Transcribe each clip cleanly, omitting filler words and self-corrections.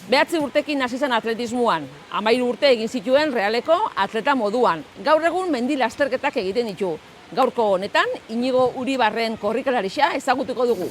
9 urtekin hasi zen atletismoan, 13 urte egin zituen Realeko atleta moduan. Gaur egun mendi lasterketak egiten ditu. Gaurko honetan, Inigo Uribarren korrikalarixa ezagutuko dugu.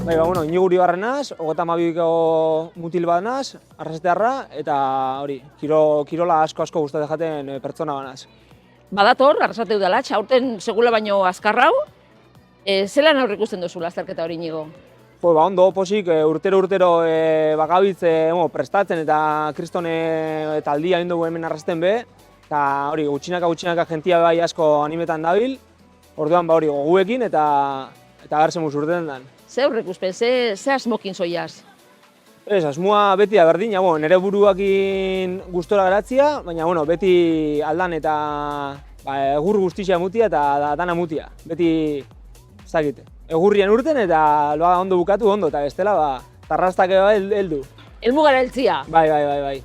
Inigo Uribarrenaz, 32ko mutil bat naz, arrasatearra, eta hori, kirola asko gustate jaten pertsona banaz. Badator, arrasate udalatx, aurten segula baino azkarrau, zelan aurre ikusten duzu lasterketa hori, Inigo? Ondo, posik, urtero bagabitz prestatzen eta kriston taldia egin dugu hemen arrasten be, eta hori, gutxinaka jentia bai asko animetan dabil, orduan hori goguekin eta garzemuz urten den. Ze aurre ikuspen, ze asmokin zoiaz? Asmoa beti da berdina, nire buruakin gustora geratzia, baina beti aldan eta egur guztixea mutia eta dana mutia. Beti, ez dakit, egurrian urten eta loa ondo bukatu ondo, eta bestela, tarrastak heldu. Helmugara heltzia? Bai.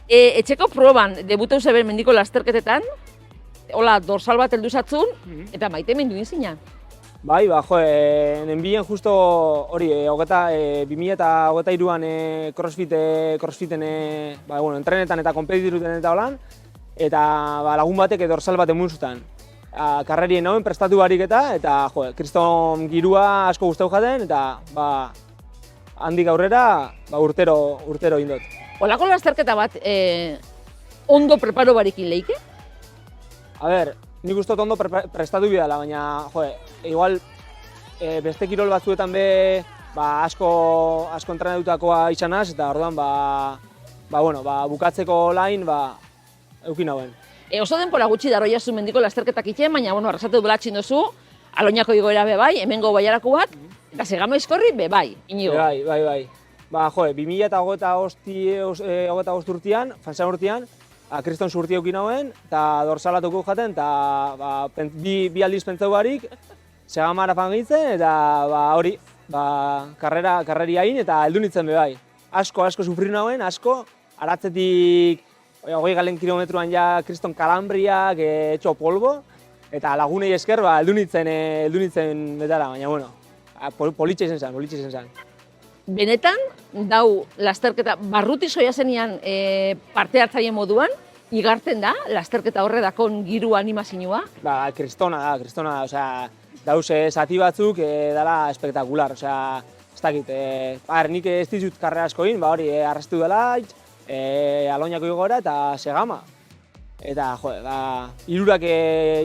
Etxeko proban, debuteu zeben mendiko lasterketetan, hola, dorsal bat heldu zatzun, eta maite mendu inzina. Bai, nenbien justo hori, 2023an crossfiten entrenetan eta kompetitiruten eta holan, eta lagun batek dorsal bat emun zutan. Karrerien nauen prestatu barik eta kriston girua asko guztau jaten, eta handik aurrera urtero indot. Olako lasterketa bat ondo preparo barikin leike? A ber, nik ustot ondo prestatu bidala, baina, igual beste kirol batzuetan be asko entrenatutakoa izanaz, eta orduan, bukatzeko lain, eukin hauen. Oso denpora gutxi darroiazu mendiko lasterketak iten, baina, arrasate du belatxin duzu, Aloñako igoera be bai, hemengo baiarako bat, eta Segama Aizkorri be bai, Inigo. Bai. 2025 urtean, fanzan urtean, kriston surti eukin hauen, eta dorsalatuko jaten, eta bi aldiz pentsau barik, Segamara fangitzen, eta hori, karreri hain, eta heldu nintzen be bai. Asko sufrin hauen, asko, aratzetik 20 galen kilometruan ja kriston kalambriak, etxo polbo, eta lagunei esker heldu nintzen betara, baina, politxe izan zen. Benetan, dau lasterketa barruti soia zenian parte hartzaile moduan, igartzen da, lasterketa horre dakon giru animazinua? Kristona da, dauz zati batzuk dela espektakular, ez dakit, nik ez dizut karrera asko egin, hori, arrastu dela, Aloñako igora eta Segama. Eta, hirurak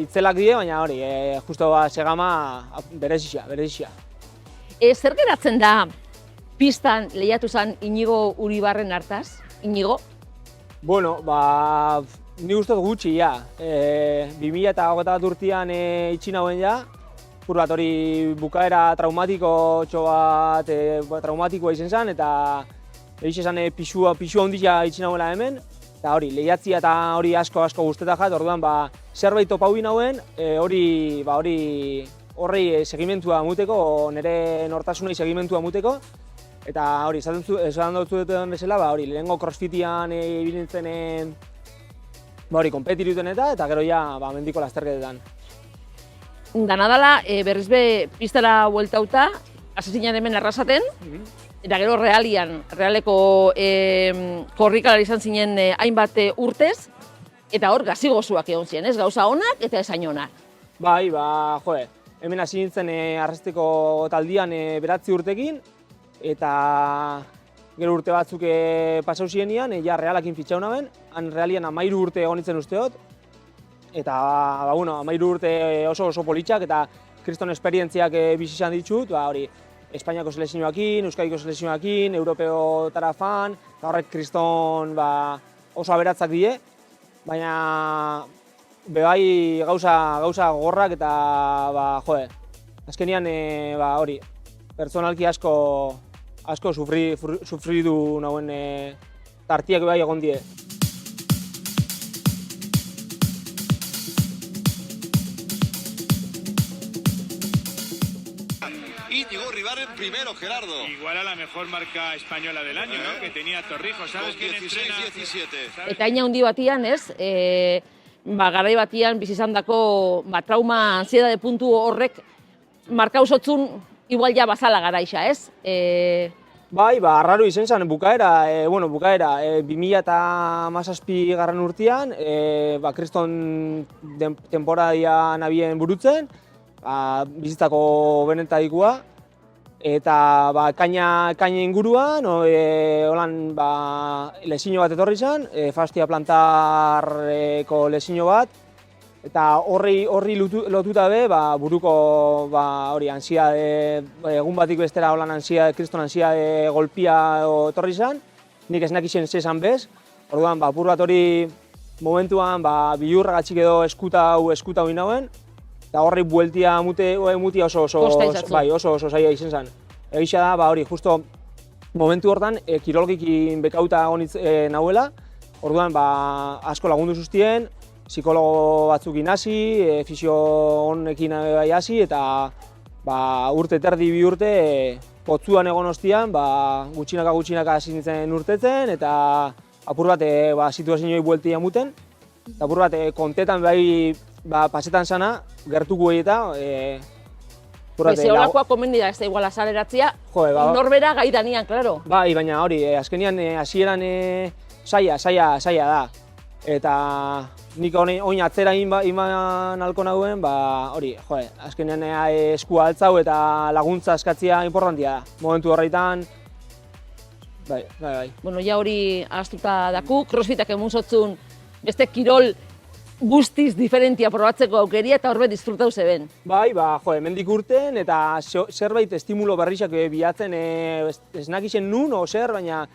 itzelak die, baina hori, justo Segama berezia. Zer geratzen da pistan lehiatu zen Inigo Uribarren hartaz, Inigo? Bueno, ni gustot gutxi, ja. 2021 urtean itxin hauen ja, bat hori bukaera traumatikoa izan zen, eta egin pixua ondila itxin hauela hemen, eta hori, lehiatzia eta hori asko guztetak jat, orduan zerbait topau hauen, horrei segimentua muteko, nire nortasunei segimentua muteko, eta hori, esan dut duten bezala, lehenengo crossfitian ibilintzen kompetirituten eta gero ja mendiko lasterketetan. Danadala, berriz be pistara bueltauta, hasi hemen arrasaten, eta gero Realeko korrikalari izan zinen hainbat urtez, eta hor gazi gozuak egon ziren, ez gauza onak eta esain onak. Bai, hemen hasi nintzen arrasteko taldian 9 urtekin, eta gero urte batzuk pasau zienian, Realakin fitxau naben, han Realian 13 urte egon nintzen usteot, eta 13 urte oso politxak eta kriston esperientziak bizi izan ditut, hori, Espainiako selekzioakin, Euskadiko selekzioakin, Europeotara fan, eta horrek kriston oso aberatzak die, baina bebai gauza gogorrak eta azkenian hori, pertsonalki asko sufridu nauen tartiak bai egon die. Inigo Uribarren primero, Gerardo. Igual a la mejor marca española del año, ¿no? Que tenía Torrijos, ¿sabes quién entrena? 16-17. Eta haina handi batian, ez, garai batian bizi izandako trauma, ansiedade puntu horrek markausotzun igual ja bazala garaixa, ez? Bai, arraro izen zen, bukaera, 2017 garran urtean, kriston temporadia nabien burutzen, bizitzako benetadikua, eta kaina inguruan, holan lesino bat etorri zen, fastia plantarreko lesino bat, eta horri lotuta be, buruko ansiade, egun batik bestera holan ansiade, kriston ansiade golpia etorri zen, nik ez nakixen zezan bez, orduan, apur bat hori momentuan, bilurra gatxik edo eskutau inauen, eta horri bueltia mutia oso zaila izen zen. Egixa da, hori, justo momentu hortan, kirologikin bekauta nahuela, orduan, asko lagundu zuztien, psikologo batzuk inasi, fisio honekin hasi, eta urte terdi bi urte potzuan egon ostian, gutxinaka hasi nintzen urtetzen, eta apur bat situazioei bueltia muten, eta apur bat kontetan pasetan sana, gertuko eta holakoa komendi da, ez da igual azaleratzia, norbera gaidanian, klaro. Bai, baina hori, azkenian hasieran saia da. Eta nik oin atzera iman alko nahuen, hori, azkenean eskua altzau eta laguntza eskatzia importantia da. Momentu horreitan, bai. Bueno, ja hori ahaztuta daku, crossfitak emun zotzun beste kirol guztiz diferentia probatzeko aukeria eta horbet disfrutau zeben. Bai, mendik urten eta zerbait estimulo berrizak bilatzen ez nakixen nun o zer, baina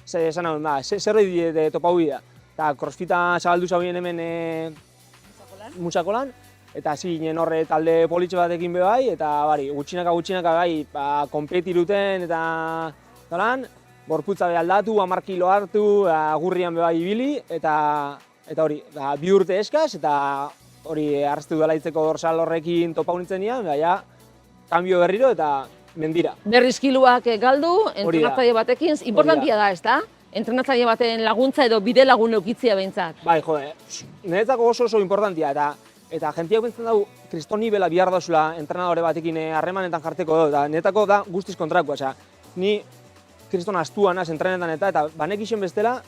zerbait topau bida. Eta crossfita zabaldu zauen hemen Musakolan, eta hasi ginen horre talde politxe batekin be bai, eta gutxinaka bai, konpetiruten eta lan, gorputza be aldatu, 10 kilo hartu, agurrian be bai ibili, eta hori, 2 urte eskaz, eta hori arraztu dela itzeko dorsal horrekin topau nintzen nian, kambio berriro eta mendira. Berriz kiluak galdu, entrenatzaile batekin, importantia da, ez da? Entrenatzaile baten laguntza edo bide lagun eukitzia behintzat. Bai, niretzako oso importantia, eta jentiak bentsan dugu kriston nibela bihar dauzula entrenadore batekin harremanetan jarteko da, eta niretzako da guztiz kontrakoa, ni kriston astuan az entrenetan eta banek isen bestela,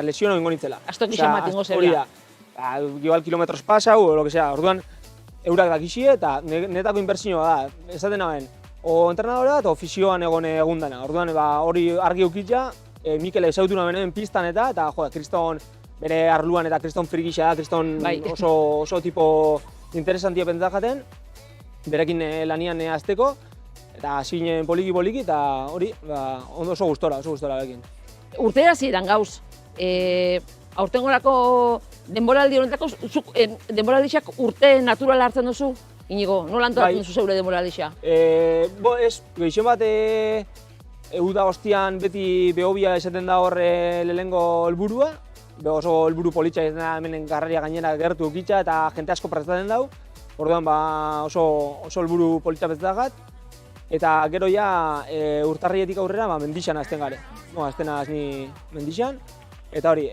lesiono ingo nintzela. Astok isen bat ingo zela. Hori da, igual kilometros pasau, o lo que sea, orduan eurak dakixie eta niretzako inbertsioa da, esaten naben, o entrenadore bat o fisioan egun dana, orduan hori argi eukitza, Mikel ezautu nabenen pistan eta kriston bere arluan eta kriston frigixa da, kriston oso tipo interesantia pentsa jaten, berekin lanian azteko, eta hasi ginen poliki eta hori, oso gustora berekin. Urtera ziren gauz, aurtengorako denboraldi honetako, denboraldixak urte naturala hartzen duzu? Inigo, nola antolatzen duzu zeure denboraldixa? Ez, gehixen bat Uda ostian beti behobia esaten da horre lehenengo helburua, oso helburu politxa ez da hemen garraria gainera gertu ukitza eta jente asko prestatzen dau, orduan oso helburu politxa bezdagat, eta gero ja urtarrietik aurrera mendixan azten gare. Azten ni mendixan, eta hori,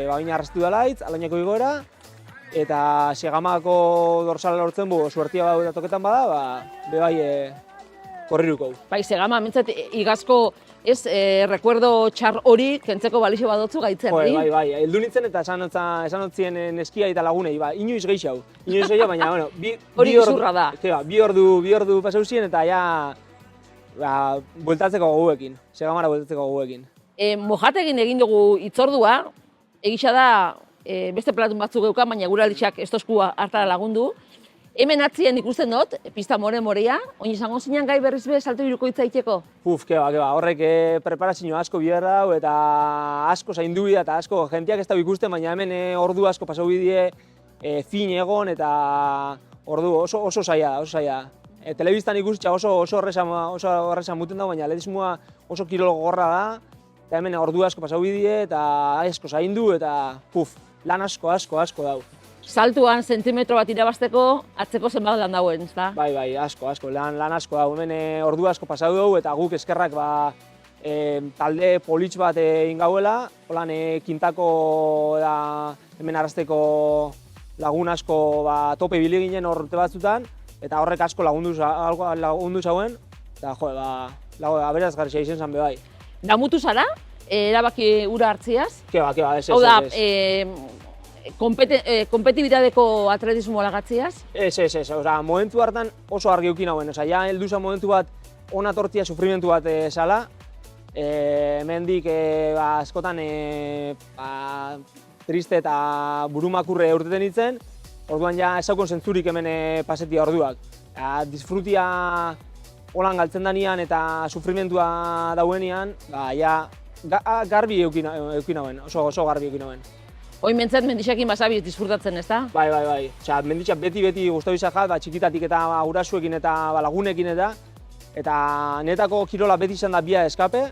baina arrastu da laitz, alainako igoera, eta segamako dorsala lortzen suertia toketan bada, bebai korriruko. Bai, segama, mintzat igazko, recuerdo txar hori, kentzeko balixo badotzu gaitzen, Bai, heldu nintzen eta esan otzien neskia eta lagunei, inoiz geixau, baina, bueno, hori izurra da. Bi ordu pasau ziren eta ja, bueltatzeko goguekin, segamara bueltatzeko goguekin. Mojategin egin dugu itzordua, egisa da, beste platun batzuk geukan, baina gure alditxak ez tozkua hartara lagundu. Hemen atzien ikusten dut, pista morea, oin izango zinean gai berriz be salto iruko itzaiteko? Keba, horrek preparazio asko bidea dau eta asko zaindu bidea eta asko jentiak ez da ikusten, baina hemen ordu asko pasau bidea fin egon eta ordu oso zaila da. Telebistan ikustitza oso horrezan muten dago, baina atletismoa oso kirol gogorra da, eta hemen ordu asko pasau bidea eta asko zaindu eta lan asko dau. Saltuan zentimetro bat irabazteko, atzeko zenbat lan dauen, ezta? Bai, asko, lan asko dago. Hemen ordu asko pasau dugu eta guk eskerrak talde politx bat egin gauela, holan kintako da hemen arrasteko lagun asko tope ibili ginen hor urte batzutan, eta horrek asko lagundu zauen, eta aberasgarria izan zen bai. Damutu zara, erabaki ura hartziaz? Keba, ez. Hau da, kompetibidadeko atletismoa lagatziaz? Ez, momentu hartan oso argi eukin hauen, ja heldu zen momentu bat ona tortia sufrimentu bat zala, hemendik askotan triste eta burumakurre urteten ditzen, orduan ja esaukon zentzurik hemen pasetia orduak. Disfrutia holan galtzen danean eta sufrimentua dauenean, garbi eukin hauen, oso garbi eukin hauen. Hoi mentzat mendixakin basabiz disfrutatzen, ez da? Bai. Mendixak beti guztau izan jat, txikitatik eta gurasuekin eta lagunekin eta netako kirola beti izan da bia eskape,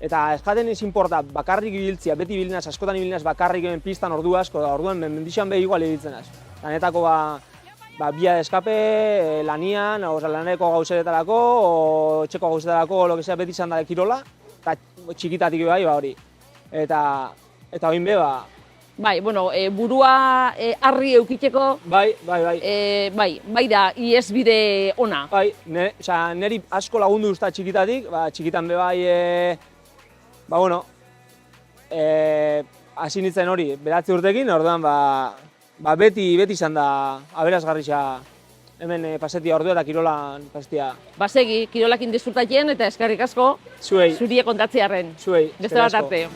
eta eskaten ez inporta bakarrik ibiltzia, beti ibilinaz, askotan ibilinaz bakarrik hemen pistan ordu asko, orduan mendixan behi igual ibiltzenaz. Netako bia eskape, lanian, laneko gauzeretarako, txeko gauzeretarako, beti izan da kirola, eta txikitatik bai hori. Eta oin be, Bai, burua arri eukiteko... Bai. Bai da, iesbide ona. Bai, neri asko lagundu usta txikitatik, txikitan be bai, hasi nintzen hori, 9 urtekin, orduan, beti izan da aberasgarria hemen pasetia ordua eta kirolan pasetia. Basegi, kirolakin disfrutatzen eta eskerrik asko Zuei. zurie kontatzearen. Zuei, Beste bat arte.